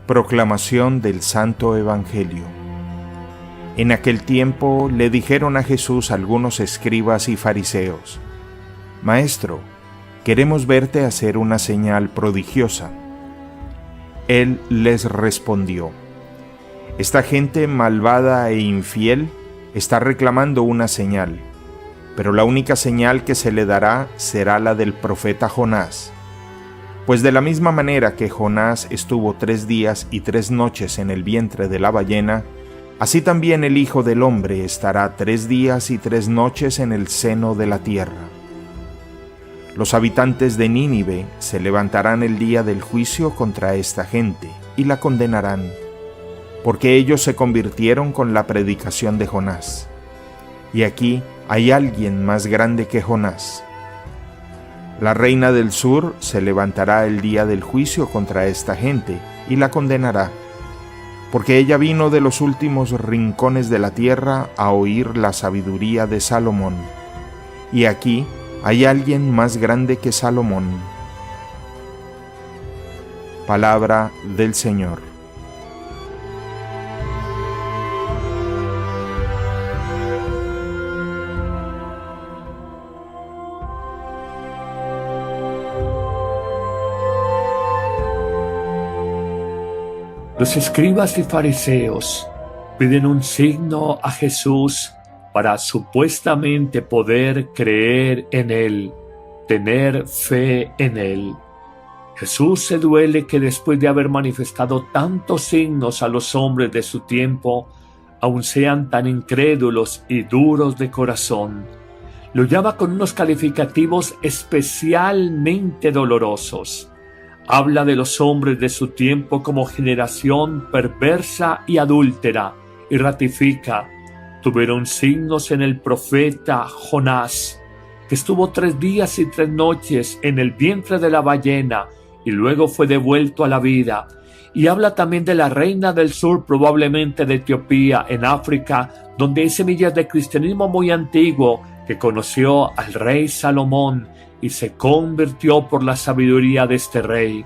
Proclamación del Santo Evangelio. En aquel tiempo le dijeron a Jesús algunos escribas y fariseos: Maestro, queremos verte hacer una señal prodigiosa. Él les respondió: Esta gente malvada e infiel está reclamando una señal, pero la única señal que se le dará será la del profeta Jonás. Pues de la misma manera que Jonás estuvo 3 días y 3 noches en el vientre de la ballena, así también el Hijo del Hombre estará 3 días y 3 noches en el seno de la tierra. Los habitantes de Nínive se levantarán el día del juicio contra esta gente y la condenarán, porque ellos se convirtieron con la predicación de Jonás. Y aquí hay alguien más grande que Jonás. La reina del sur se levantará el día del juicio contra esta gente y la condenará, porque ella vino de los últimos rincones de la tierra a oír la sabiduría de Salomón. Y aquí hay alguien más grande que Salomón. Palabra del Señor. Los escribas y fariseos piden un signo a Jesús para supuestamente poder creer en Él, tener fe en Él. Jesús se duele que después de haber manifestado tantos signos a los hombres de su tiempo, aún sean tan incrédulos y duros de corazón. Lo llama con unos calificativos especialmente dolorosos. Habla de los hombres de su tiempo como generación perversa y adúltera, y ratifica: tuvieron signos en el profeta Jonás, que estuvo 3 días y 3 noches en el vientre de la ballena y luego fue devuelto a la vida. Y habla también de la reina del sur, probablemente de Etiopía, en África, donde hay semillas de cristianismo muy antiguo, que conoció al rey Salomón y se convirtió por la sabiduría de este rey.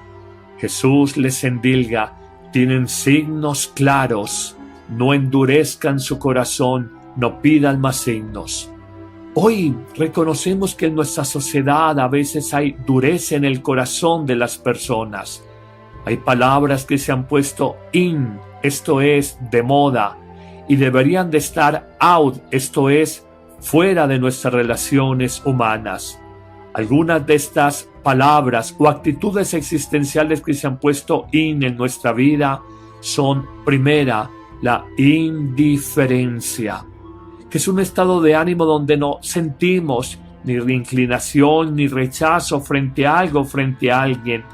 Jesús les endilga: tienen signos claros, no endurezcan su corazón, no pidan más signos. Hoy reconocemos que en nuestra sociedad a veces hay dureza en el corazón de las personas. Hay palabras que se han puesto in, esto es, de moda, y deberían de estar out, esto es, fuera de nuestras relaciones humanas. Algunas de estas palabras o actitudes existenciales que se han puesto en nuestra vida son: primera, la indiferencia, que es un estado de ánimo donde no sentimos ni inclinación ni rechazo frente a algo, frente a alguien.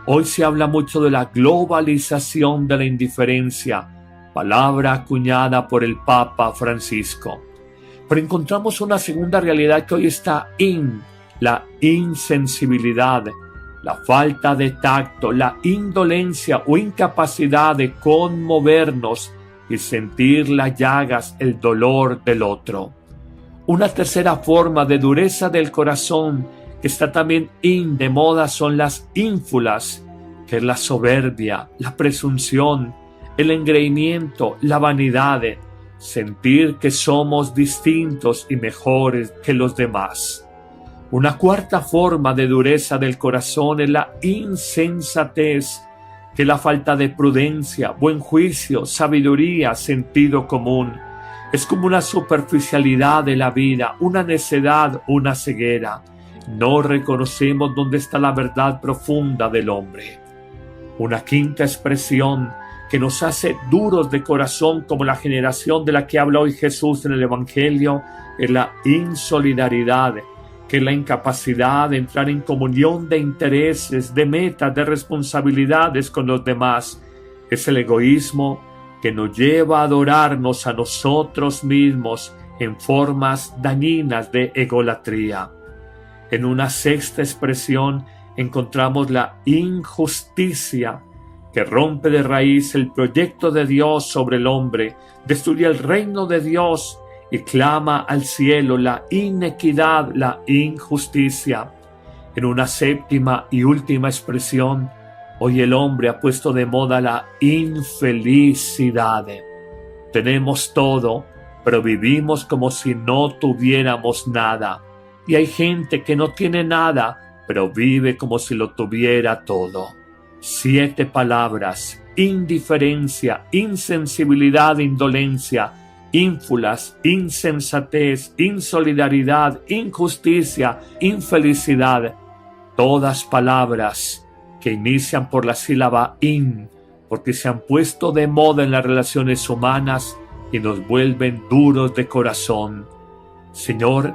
Hoy se habla mucho de la globalización de la indiferencia, palabra acuñada por el Papa Francisco. Pero encontramos una segunda realidad que hoy está la insensibilidad, la falta de tacto, la indolencia o incapacidad de conmovernos y sentir las llagas, el dolor del otro. Una tercera forma de dureza del corazón que está también de moda son las ínfulas, que es la soberbia, la presunción, el engreimiento, la vanidad, sentir que somos distintos y mejores que los demás. Una cuarta forma de dureza del corazón es la insensatez, que es la falta de prudencia, buen juicio, sabiduría, sentido común. Es como una superficialidad de la vida, una necedad, una ceguera. No reconocemos dónde está la verdad profunda del hombre. Una quinta expresión que nos hace duros de corazón, como la generación de la que habla hoy Jesús en el Evangelio, es la insolidaridad, que es la incapacidad de entrar en comunión de intereses, de metas, de responsabilidades con los demás. Es el egoísmo que nos lleva a adorarnos a nosotros mismos en formas dañinas de egolatría. En una sexta expresión encontramos la injusticia, que rompe de raíz el proyecto de Dios sobre el hombre, destruye el reino de Dios y clama al cielo la inequidad, la injusticia. En una séptima y última expresión, Hoy el hombre ha puesto de moda la infelicidad. Tenemos todo, pero vivimos como si no tuviéramos nada. Y hay gente que no tiene nada, pero vive como si lo tuviera todo. 7 palabras: indiferencia, insensibilidad, indolencia, ínfulas, insensatez, insolidaridad, injusticia, infelicidad. Todas palabras que inician por la sílaba in, porque se han puesto de moda en las relaciones humanas y nos vuelven duros de corazón. Señor,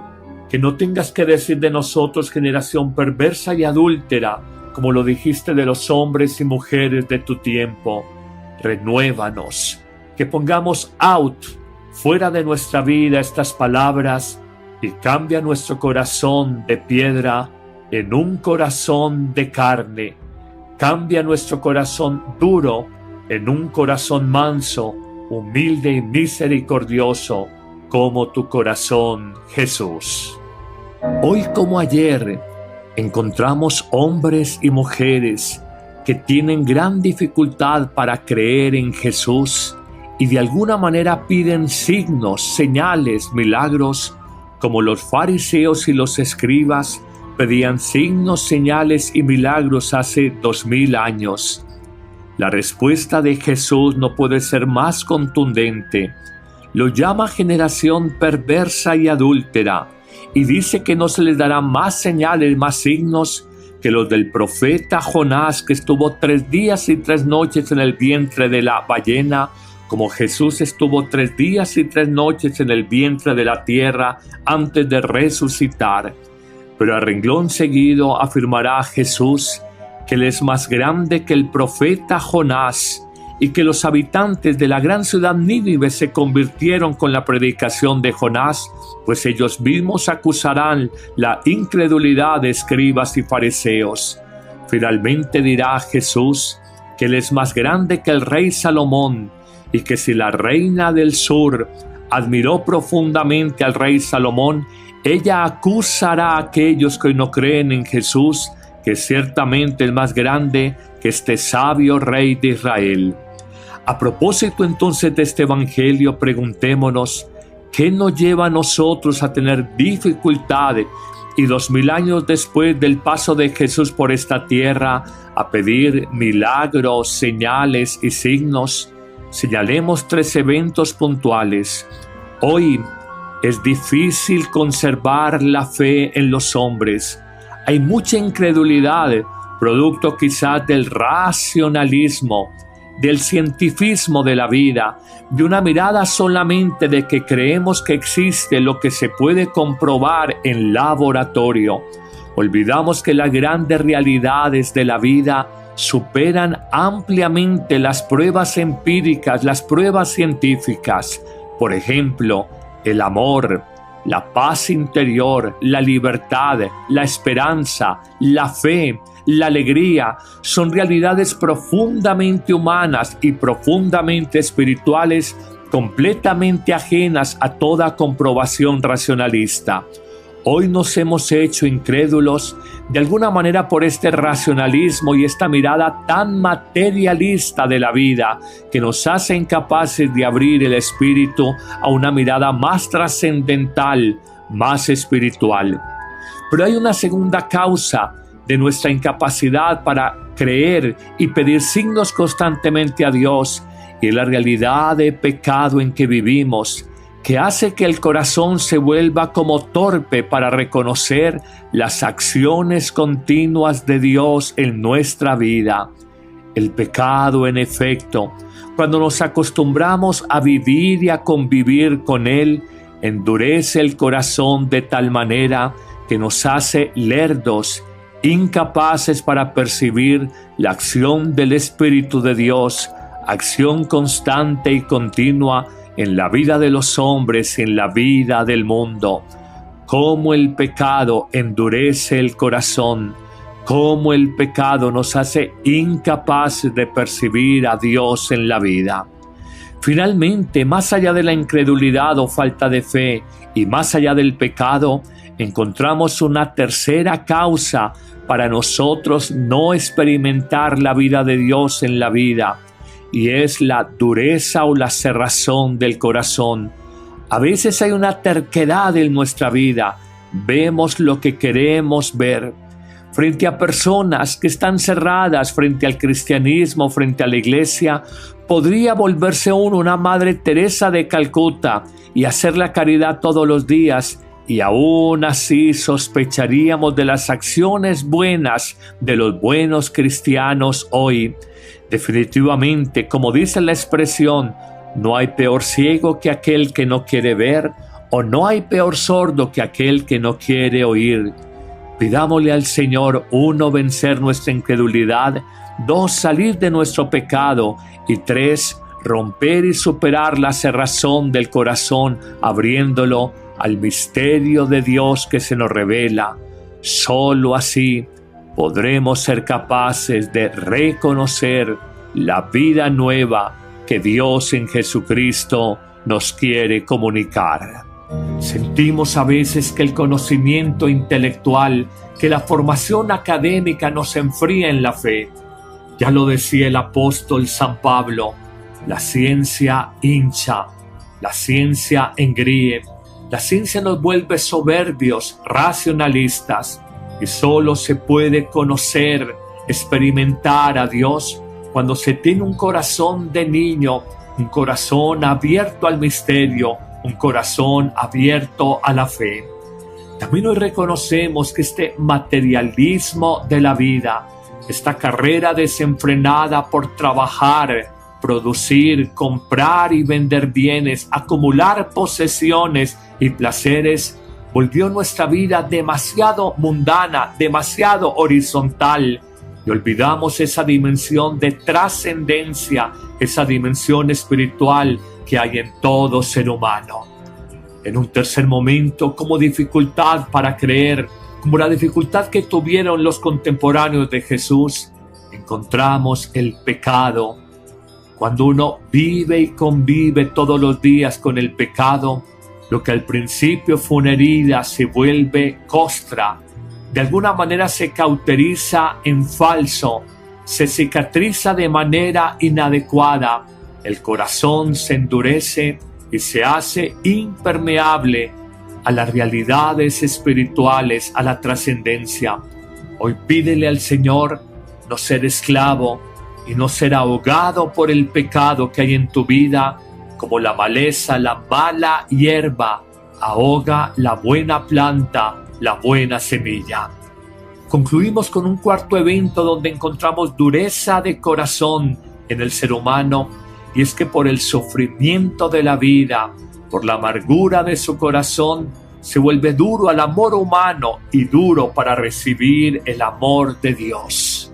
que no tengas que decir de nosotros generación perversa y adúltera, como lo dijiste de los hombres y mujeres de tu tiempo. Renuévanos, que pongamos out, fuera de nuestra vida, estas palabras y cambia nuestro corazón de piedra en un corazón de carne. Cambia nuestro corazón duro en un corazón manso, humilde y misericordioso, como tu corazón, Jesús. Hoy como ayer, encontramos hombres y mujeres que tienen gran dificultad para creer en Jesús y de alguna manera piden signos, señales, milagros, como los fariseos y los escribas pedían signos, señales y milagros hace 2000 años. La respuesta de Jesús no puede ser más contundente. Lo llama generación perversa y adúltera y dice que no se les dará más señales, más signos que los del profeta Jonás, que estuvo 3 días y 3 noches en el vientre de la ballena, como Jesús estuvo 3 días y 3 noches en el vientre de la tierra antes de resucitar. Pero a renglón seguido afirmará Jesús que Él es más grande que el profeta Jonás y que los habitantes de la gran ciudad Nínive se convirtieron con la predicación de Jonás, pues ellos mismos acusarán la incredulidad de escribas y fariseos. Finalmente dirá Jesús que Él es más grande que el rey Salomón y que si la reina del sur admiró profundamente al rey Salomón, ella acusará a aquellos que hoy no creen en Jesús, que ciertamente es más grande que este sabio rey de Israel. A propósito entonces de este evangelio, preguntémonos, ¿qué nos lleva a nosotros a tener dificultades y 2000 años después del paso de Jesús por esta tierra a pedir milagros, señales y signos? Señalemos 3 eventos puntuales. Hoy es difícil conservar la fe en los hombres. Hay mucha incredulidad, producto quizás del racionalismo, del cientifismo de la vida, de una mirada solamente de que creemos que existe lo que se puede comprobar en laboratorio. Olvidamos que las grandes realidades de la vida superan ampliamente las pruebas empíricas, las pruebas científicas. Por ejemplo, el amor, la paz interior, la libertad, la esperanza, la fe, la alegría son realidades profundamente humanas y profundamente espirituales, completamente ajenas a toda comprobación racionalista. Hoy nos hemos hecho incrédulos de alguna manera por este racionalismo y esta mirada tan materialista de la vida que nos hace incapaces de abrir el espíritu a una mirada más trascendental, más espiritual. Pero hay una segunda causa de nuestra incapacidad para creer y pedir signos constantemente a Dios, y es la realidad de pecado en que vivimos, que hace que el corazón se vuelva como torpe para reconocer las acciones continuas de Dios en nuestra vida. El pecado, en efecto, cuando nos acostumbramos a vivir y a convivir con Él, endurece el corazón de tal manera que nos hace lerdos, incapaces para percibir la acción del Espíritu de Dios, acción constante y continua en la vida de los hombres y en la vida del mundo. Cómo el pecado endurece el corazón, cómo el pecado nos hace incapaces de percibir a Dios en la vida. Finalmente, más allá de la incredulidad o falta de fe y más allá del pecado, encontramos una tercera causa para nosotros no experimentar la vida de Dios en la vida, y es la dureza o la cerrazón del corazón. A veces hay una terquedad en nuestra vida, vemos lo que queremos ver. Frente a personas que están cerradas frente al cristianismo, frente a la iglesia, podría volverse uno una Madre Teresa de Calcuta y hacer la caridad todos los días, y aún así sospecharíamos de las acciones buenas de los buenos cristianos hoy. Definitivamente, como dice la expresión, no hay peor ciego que aquel que no quiere ver, o no hay peor sordo que aquel que no quiere oír. Pidámosle al Señor, 1, vencer nuestra incredulidad, 2, salir de nuestro pecado, y 3, romper y superar la cerrazón del corazón, abriéndolo al misterio de Dios que se nos revela. Solo así podremos ser capaces de reconocer la vida nueva que Dios en Jesucristo nos quiere comunicar. Sentimos a veces que el conocimiento intelectual, que la formación académica nos enfría en la fe. Ya lo decía el apóstol San Pablo, la ciencia hincha, la ciencia engríe, la ciencia nos vuelve soberbios, racionalistas, y solo se puede conocer, experimentar a Dios cuando se tiene un corazón de niño, un corazón abierto al misterio, un corazón abierto a la fe. También hoy reconocemos que este materialismo de la vida, esta carrera desenfrenada por trabajar, producir, comprar y vender bienes, acumular posesiones y placeres, volvió nuestra vida demasiado mundana, demasiado horizontal, y olvidamos esa dimensión de trascendencia, esa dimensión espiritual que hay en todo ser humano. En un tercer momento, como dificultad para creer, como la dificultad que tuvieron los contemporáneos de Jesús, encontramos el pecado. Cuando uno vive y convive todos los días con el pecado, lo que al principio fue una herida se vuelve costra, de alguna manera se cauteriza en falso, se cicatriza de manera inadecuada, el corazón se endurece y se hace impermeable a las realidades espirituales, a la trascendencia. Hoy pídele al Señor no ser esclavo y no ser ahogado por el pecado que hay en tu vida, como la maleza, la mala hierba ahoga la buena planta, la buena semilla. Concluimos con un cuarto evento donde encontramos dureza de corazón en el ser humano, y es que por el sufrimiento de la vida, por la amargura de su corazón, se vuelve duro al amor humano y duro para recibir el amor de Dios.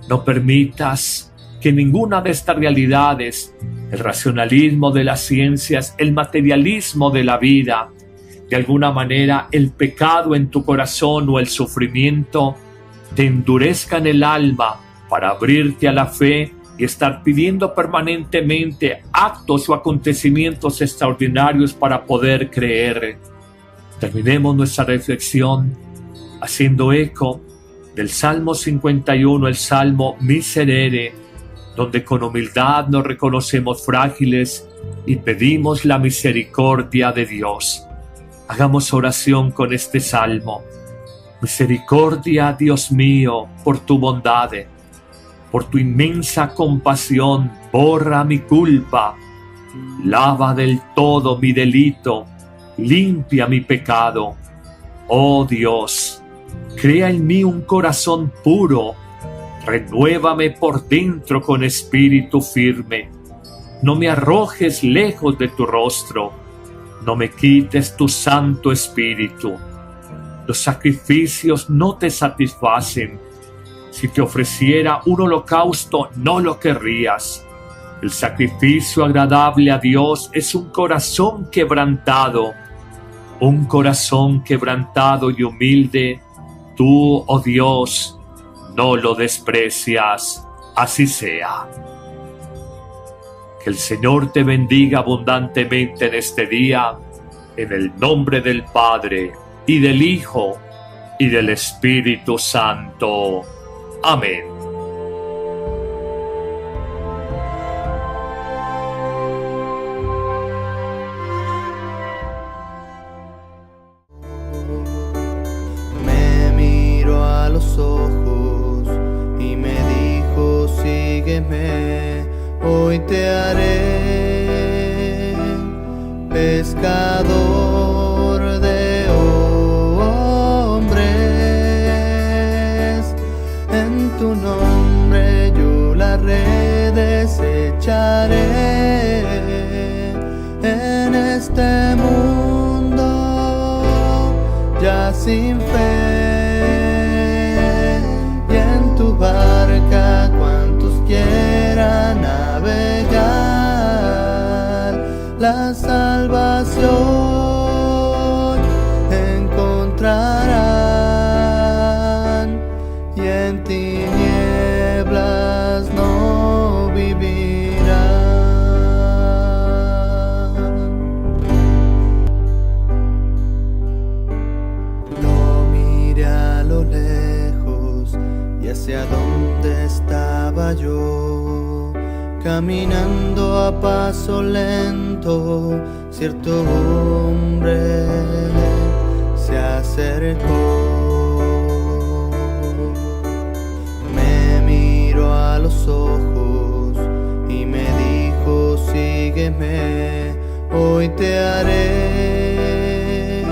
No permitas que ninguna de estas realidades, el racionalismo de las ciencias, el materialismo de la vida, de alguna manera el pecado en tu corazón o el sufrimiento, te endurezcan el alma para abrirte a la fe y estar pidiendo permanentemente actos o acontecimientos extraordinarios para poder creer. Terminemos nuestra reflexión haciendo eco del Salmo 51, el Salmo Miserere, donde con humildad nos reconocemos frágiles y pedimos la misericordia de Dios. Hagamos oración con este salmo. Misericordia, Dios mío, por tu bondad, por tu inmensa compasión, borra mi culpa, lava del todo mi delito, limpia mi pecado. Oh Dios, crea en mí un corazón puro, renuévame por dentro con espíritu firme. No me arrojes lejos de tu rostro, no me quites tu Santo Espíritu. Los sacrificios no te satisfacen. Si te ofreciera un holocausto, no lo querrías. El sacrificio agradable a Dios es un corazón quebrantado. Un corazón quebrantado y humilde, tú, oh Dios, no lo desprecias. Así sea. Que el Señor te bendiga abundantemente en este día, en el nombre del Padre, y del Hijo, y del Espíritu Santo. Amén. Me miró a los ojos y me dijo: sígueme, hoy te haré pescador de hombres. En tu nombre yo las redes echaré. En este mundo ya sin fe, y en tu barca cuantos quieran navegar, la salvación encontrarán, y en tinieblas no vivirán. Lo miré a lo lejos y hacia donde estaba yo, caminando a paso lento, cierto hombre se acercó. Me miró a los ojos y me dijo: sígueme, hoy te haré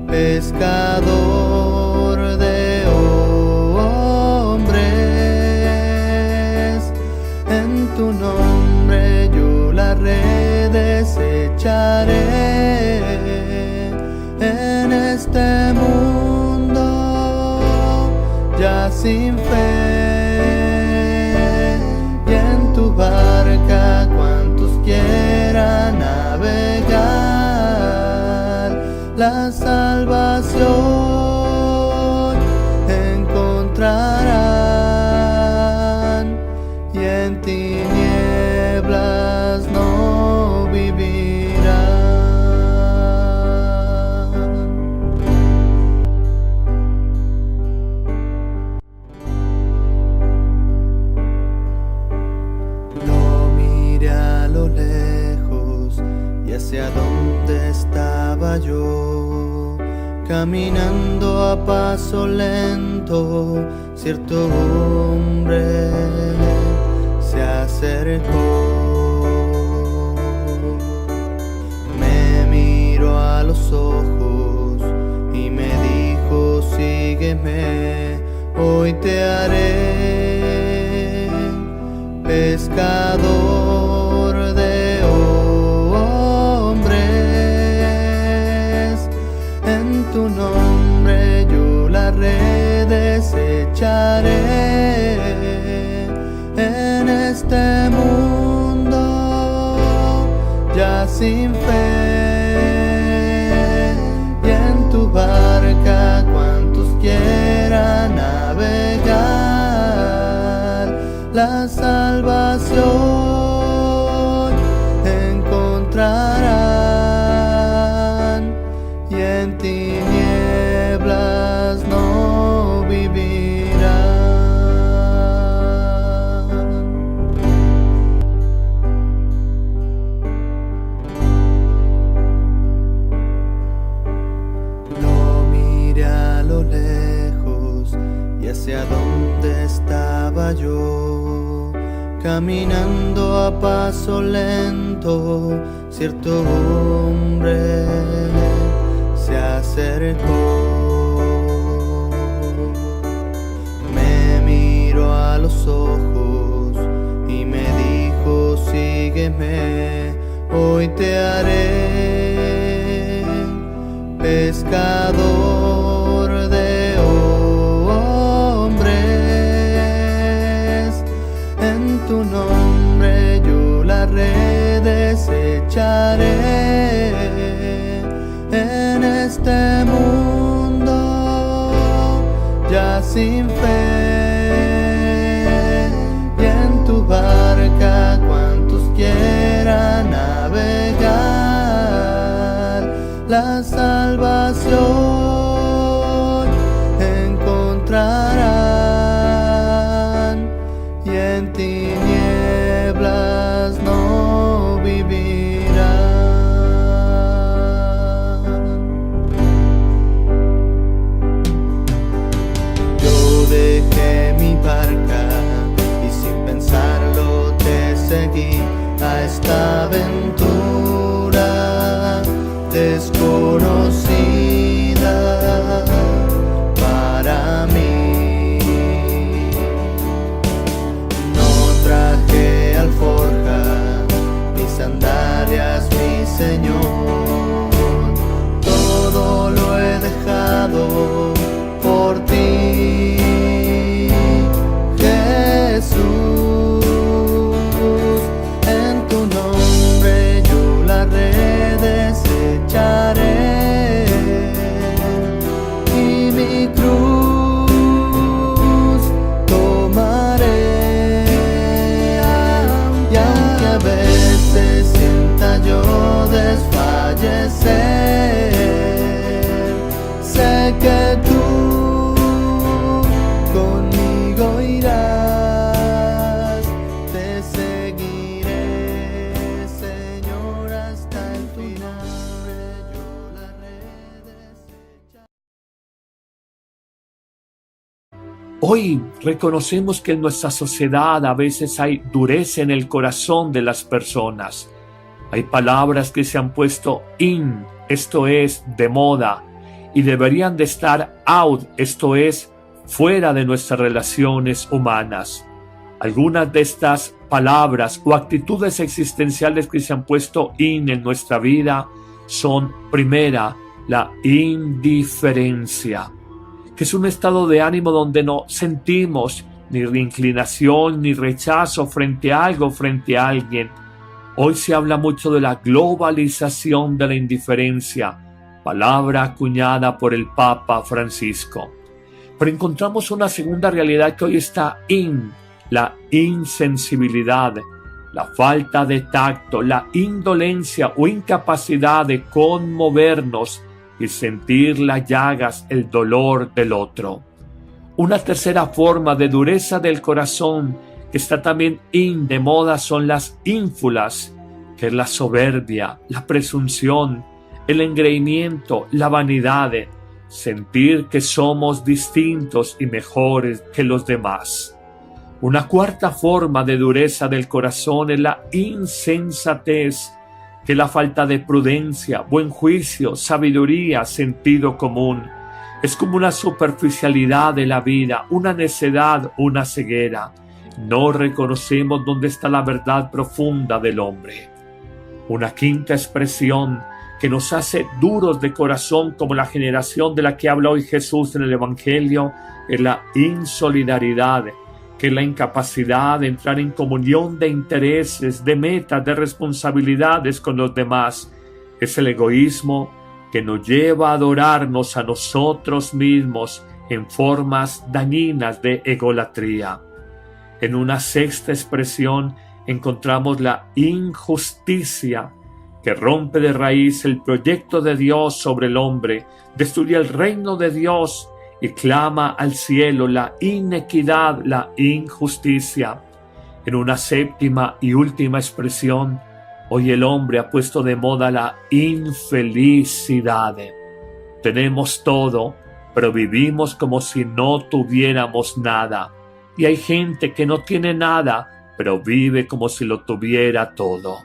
pescador de hombres. En tu nombre yo las redes echaré. En este mundo ya sin fe, y en tu barca cuantos quieran navegar, la salvación encontrarán, y en tinieblas no vivirán. Lo miré a lo lejos y hacia donde estaba yo, caminando a paso lento, cierto hombre se acercó. Me miró a los ojos y me dijo: sígueme, hoy te haré pescador de hombres. En tu nombre yo las redes echaré. En este mundo ya sin fe, y en tu barca cuantos quieran navegar, la salvación encontrarán, y en tinieblas no vivirán. Lo miré a lo lejos y hacia donde estaba yo, caminando a paso lento, cierto hombre se acercó. Me miró a los ojos y me dijo: sígueme, hoy te haré pescador de hombres. En tu nombre yo las redes echaré. En este mundo ya sin fe, y en tu barca cuantos quieran navegar, la salvación encontrarán y en tinieblas no vivirán. Yo dejé mi barca y sin pensarlo te seguí a esta aventura desconocida para mí. No traje alforja ni sandalias, mi Señor, todo lo he dejado por ti, Jesús. En tu nombre yo la red desecharé y mi cruz tomaré. Y aunque a veces sienta yo desfallecer, sé que tú conmigo irás, te seguiré, Señor, hasta el final. Yo la red desecharé. Hoy reconocemos que en nuestra sociedad a veces hay dureza en el corazón de las personas. Hay palabras que se han puesto in, esto es, de moda, y deberían de estar out, esto es, fuera de nuestras relaciones humanas. Algunas de estas palabras o actitudes existenciales que se han puesto in en nuestra vida son, primera, la indiferencia, que es un estado de ánimo donde no sentimos ni inclinación ni rechazo frente a algo, frente a alguien. Hoy se habla mucho de la globalización de la indiferencia, palabra acuñada por el Papa Francisco. Pero encontramos una segunda realidad que hoy está in, la insensibilidad, la falta de tacto, la indolencia o incapacidad de conmovernos y sentir las llagas, el dolor del otro. Una tercera forma de dureza del corazón que está también de moda son las ínfulas, que es la soberbia, la presunción, el engreimiento, la vanidad, sentir que somos distintos y mejores que los demás. Una cuarta forma de dureza del corazón es la insensatez, que es la falta de prudencia, buen juicio, sabiduría, sentido común. Es como una superficialidad de la vida, una necedad, una ceguera. No reconocemos dónde está la verdad profunda del hombre. Una quinta expresión que nos hace duros de corazón, como la generación de la que habla hoy Jesús en el Evangelio, es la insolidaridad, que es la incapacidad de entrar en comunión de intereses, de metas, de responsabilidades con los demás. Es el egoísmo que nos lleva a adorarnos a nosotros mismos en formas dañinas de egolatría. En una sexta expresión encontramos la injusticia, que rompe de raíz el proyecto de Dios sobre el hombre, destruye el reino de Dios y clama al cielo la inequidad, la injusticia. En una séptima y última expresión, hoy el hombre ha puesto de moda la infelicidad. Tenemos todo, pero vivimos como si no tuviéramos nada. Y hay gente que no tiene nada, pero vive como si lo tuviera todo.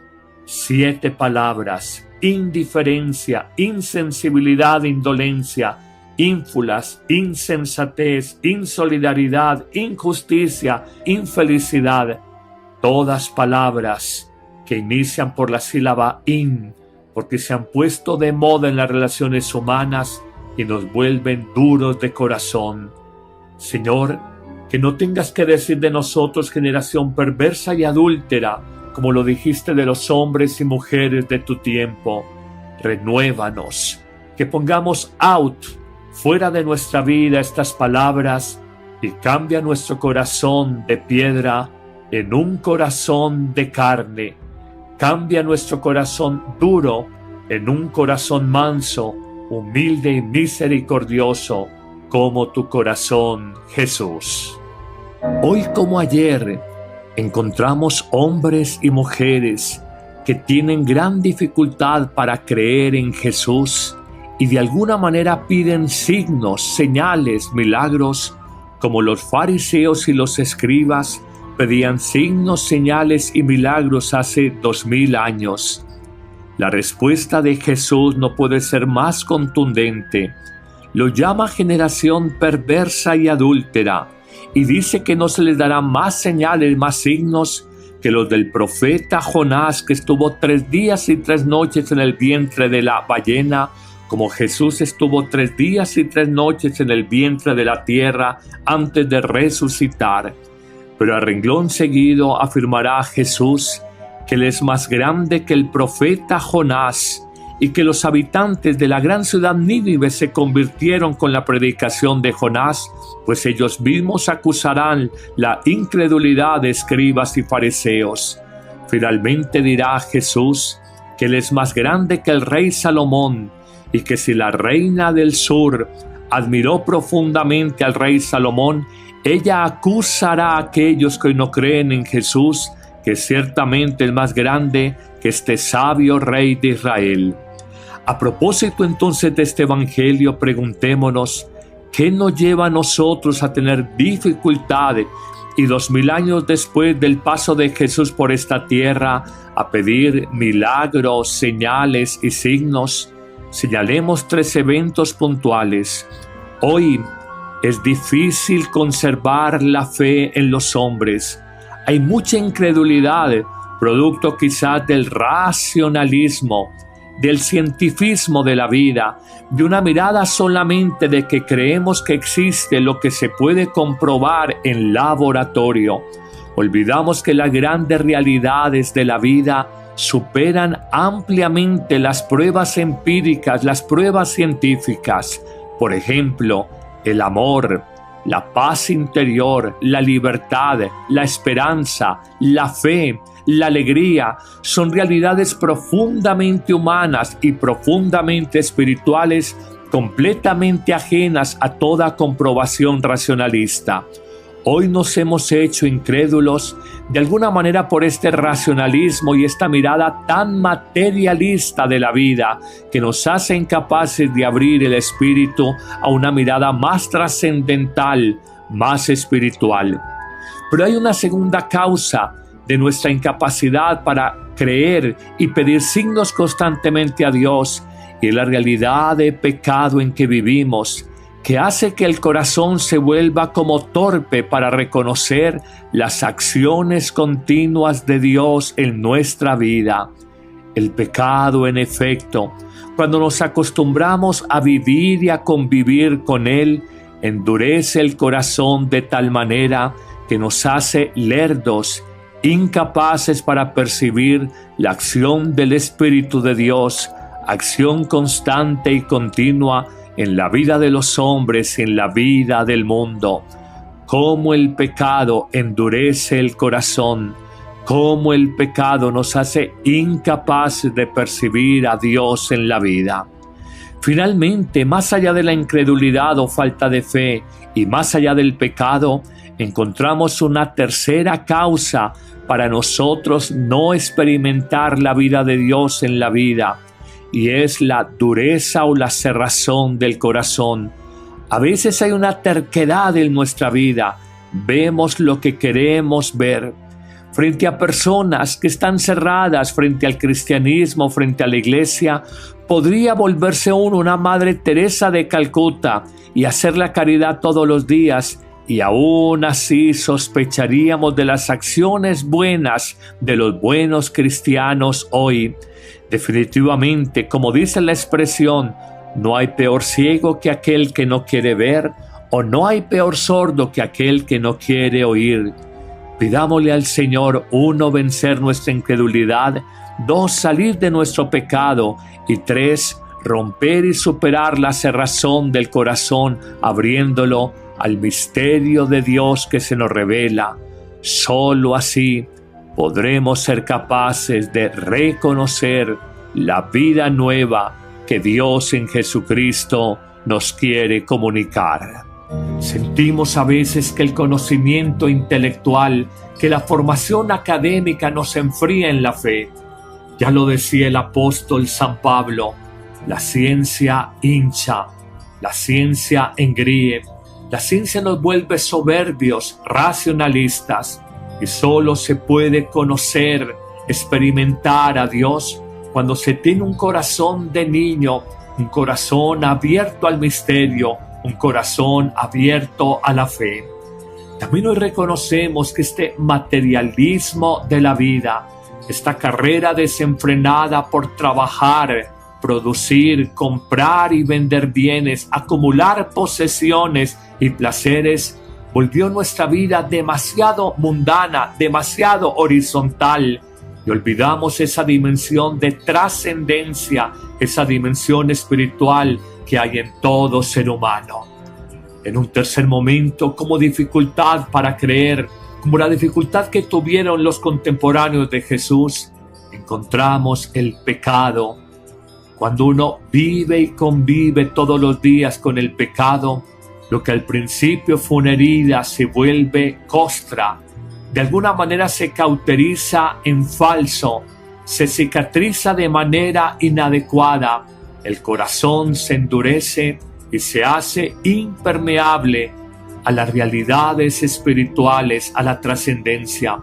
7 palabras: indiferencia, insensibilidad, indolencia, ínfulas, insensatez, insolidaridad, injusticia, infelicidad. Todas palabras que inician por la sílaba in, porque se han puesto de moda en las relaciones humanas y nos vuelven duros de corazón. Señor, que no tengas que decir de nosotros generación perversa y adúltera, como lo dijiste de los hombres y mujeres de tu tiempo. Renuévanos, que pongamos out, fuera de nuestra vida, estas palabras y cambia nuestro corazón de piedra en un corazón de carne. Cambia nuestro corazón duro en un corazón manso, humilde y misericordioso. como tu corazón, Jesús. Hoy como ayer, encontramos hombres y mujeres que tienen gran dificultad para creer en Jesús y de alguna manera piden signos, señales, milagros, como los fariseos y los escribas pedían signos, señales y milagros hace 2000 años. La respuesta de Jesús no puede ser más contundente. Lo llama generación perversa y adúltera y dice que no se les dará más señales, más signos que los del profeta Jonás, que estuvo 3 días y 3 noches en el vientre de la ballena, como Jesús estuvo 3 días y 3 noches en el vientre de la tierra antes de resucitar. Pero a renglón seguido afirmará Jesús que Él es más grande que el profeta Jonás y que los habitantes de la gran ciudad Nínive se convirtieron con la predicación de Jonás, pues ellos mismos acusarán la incredulidad de escribas y fariseos. Finalmente dirá Jesús que Él es más grande que el rey Salomón y que si la reina del sur admiró profundamente al rey Salomón, ella acusará a aquellos que no creen en Jesús, que ciertamente es más grande que este sabio rey de Israel. A propósito entonces de este evangelio, preguntémonos, ¿qué nos lleva a nosotros a tener dificultades y 2000 años después del paso de Jesús por esta tierra a pedir milagros, señales y signos? Señalemos 3 eventos puntuales. Hoy es difícil conservar la fe en los hombres. Hay mucha incredulidad, producto quizás del racionalismo, del cientifismo de la vida, de una mirada solamente de que creemos que existe lo que se puede comprobar en laboratorio. Olvidamos que las grandes realidades de la vida superan ampliamente las pruebas empíricas, las pruebas científicas. Por ejemplo, el amor, la paz interior, la libertad, la esperanza, la fe, la alegría, son realidades profundamente humanas y profundamente espirituales, completamente ajenas a toda comprobación racionalista. Hoy nos hemos hecho incrédulos de alguna manera por este racionalismo y esta mirada tan materialista de la vida que nos hace incapaces de abrir el espíritu a una mirada más trascendental, más espiritual. Pero hay una segunda causa de nuestra incapacidad para creer y pedir signos constantemente a Dios, y la realidad de pecado en que vivimos, que hace que el corazón se vuelva como torpe para reconocer las acciones continuas de Dios en nuestra vida. El pecado, en efecto, cuando nos acostumbramos a vivir y a convivir con Él, endurece el corazón de tal manera que nos hace lerdos, incapaces para percibir la acción del Espíritu de Dios, acción constante y continua en la vida de los hombres y en la vida del mundo. Cómo el pecado endurece el corazón, cómo el pecado nos hace incapaces de percibir a Dios en la vida. Finalmente, más allá de la incredulidad o falta de fe y más allá del pecado, encontramos una tercera causa para nosotros no experimentar la vida de Dios en la vida, y es la dureza o la cerrazón del corazón. A veces hay una terquedad en nuestra vida, vemos lo que queremos ver. Frente a personas que están cerradas frente al cristianismo, frente a la iglesia, podría volverse uno una Madre Teresa de Calcuta y hacer la caridad todos los días, y aún así sospecharíamos de las acciones buenas de los buenos cristianos hoy. Definitivamente, como dice la expresión, no hay peor ciego que aquel que no quiere ver, o no hay peor sordo que aquel que no quiere oír. Pidámosle al Señor, 1, vencer nuestra incredulidad, 2, salir de nuestro pecado, y 3, romper y superar la cerrazón del corazón, abriéndolo al misterio de Dios que se nos revela. Solo así podremos ser capaces de reconocer la vida nueva que Dios en Jesucristo nos quiere comunicar. Sentimos a veces que el conocimiento intelectual, que la formación académica nos enfría en la fe. Ya lo decía el apóstol San Pablo, la ciencia hincha, la ciencia engríe, la ciencia nos vuelve soberbios, racionalistas, y solo se puede conocer, experimentar a Dios cuando se tiene un corazón de niño, un corazón abierto al misterio, un corazón abierto a la fe. También hoy reconocemos que este materialismo de la vida, esta carrera desenfrenada por trabajar, producir, comprar y vender bienes, acumular posesiones y placeres, volvió nuestra vida demasiado mundana, demasiado horizontal, y olvidamos esa dimensión de trascendencia, esa dimensión espiritual que hay en todo ser humano. En un tercer momento, como dificultad para creer, como la dificultad que tuvieron los contemporáneos de Jesús, encontramos el pecado. Cuando uno vive y convive todos los días con el pecado, lo que al principio fue una herida se vuelve costra. De alguna manera se cauteriza en falso, se cicatriza de manera inadecuada. El corazón se endurece y se hace impermeable a las realidades espirituales, a la trascendencia.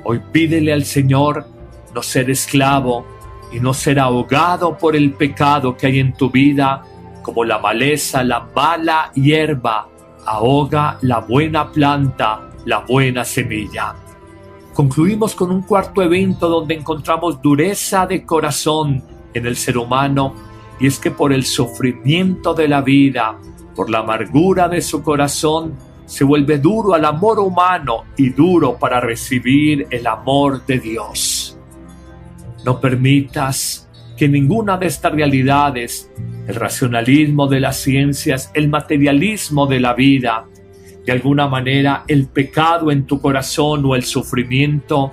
Hoy pídele al Señor no ser esclavo y no ser ahogado por el pecado que hay en tu vida, como la maleza, la mala hierba ahoga la buena planta, la buena semilla. Concluimos con un cuarto evento donde encontramos dureza de corazón en el ser humano, y es que por el sufrimiento de la vida, por la amargura de su corazón, se vuelve duro al amor humano y duro para recibir el amor de Dios. No permitas que ninguna de estas realidades, el racionalismo de las ciencias, el materialismo de la vida, de alguna manera el pecado en tu corazón o el sufrimiento,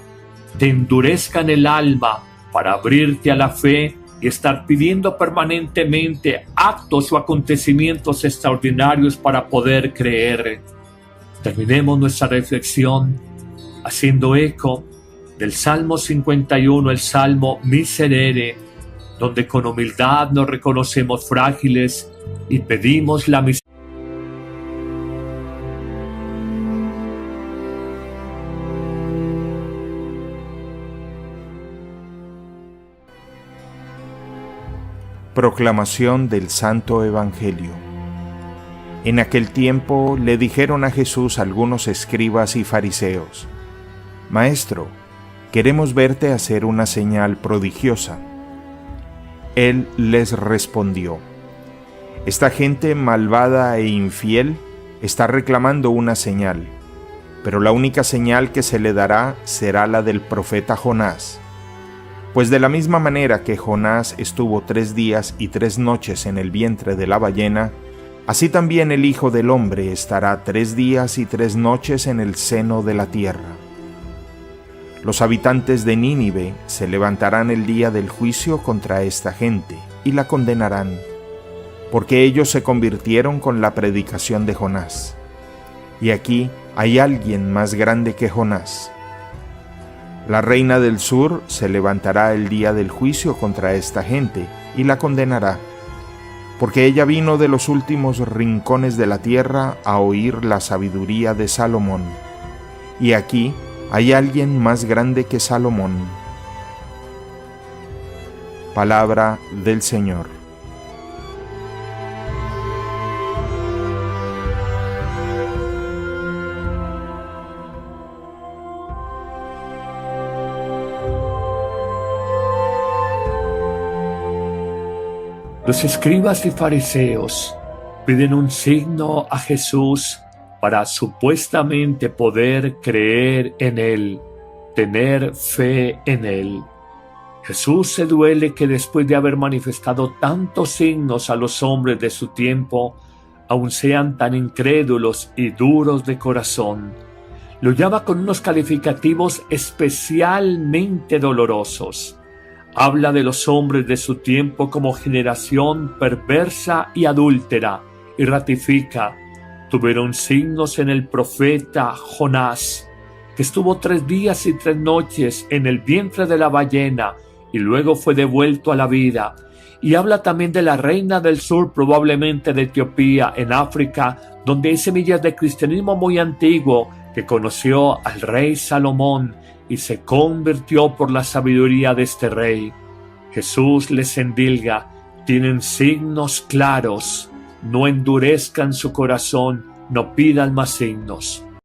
te endurezcan el alma para abrirte a la fe y estar pidiendo permanentemente actos o acontecimientos extraordinarios para poder creer. Terminemos nuestra reflexión haciendo eco del Salmo 51, el Salmo Miserere, donde con humildad nos reconocemos frágiles y pedimos la misericordia. Proclamación del Santo Evangelio. En aquel tiempo le dijeron a Jesús algunos escribas y fariseos: Maestro, queremos verte hacer una señal prodigiosa. Él les respondió: Esta gente malvada e infiel está reclamando una señal, pero la única señal que se le dará será la del profeta Jonás. Pues de la misma manera que Jonás estuvo 3 días y 3 noches en el vientre de la ballena, así también el Hijo del Hombre estará 3 días y 3 noches en el seno de la tierra. Los habitantes de Nínive se levantarán el día del juicio contra esta gente y la condenarán, porque ellos se convirtieron con la predicación de Jonás. Y aquí hay alguien más grande que Jonás. La reina del sur se levantará el día del juicio contra esta gente y la condenará, porque ella vino de los últimos rincones de la tierra a oír la sabiduría de Salomón. Y aquí hay alguien más grande que Salomón. Palabra del Señor. Los escribas y fariseos piden un signo a Jesús para supuestamente poder creer en Él, tener fe en Él. Jesús se duele que después de haber manifestado tantos signos a los hombres de su tiempo, aún sean tan incrédulos y duros de corazón. Lo llama con unos calificativos especialmente dolorosos. Habla de los hombres de su tiempo como generación perversa y adúltera, y ratifica. Tuvieron signos en el profeta Jonás, que estuvo 3 días y 3 noches en el vientre de la ballena y luego fue devuelto a la vida. Y habla también de la reina del sur, probablemente de Etiopía, en África, donde hay semillas de cristianismo muy antiguo, que conoció al rey Salomón y se convirtió por la sabiduría de este rey. Jesús les endilga: tienen signos claros, no endurezcan su corazón, no pidan más signos.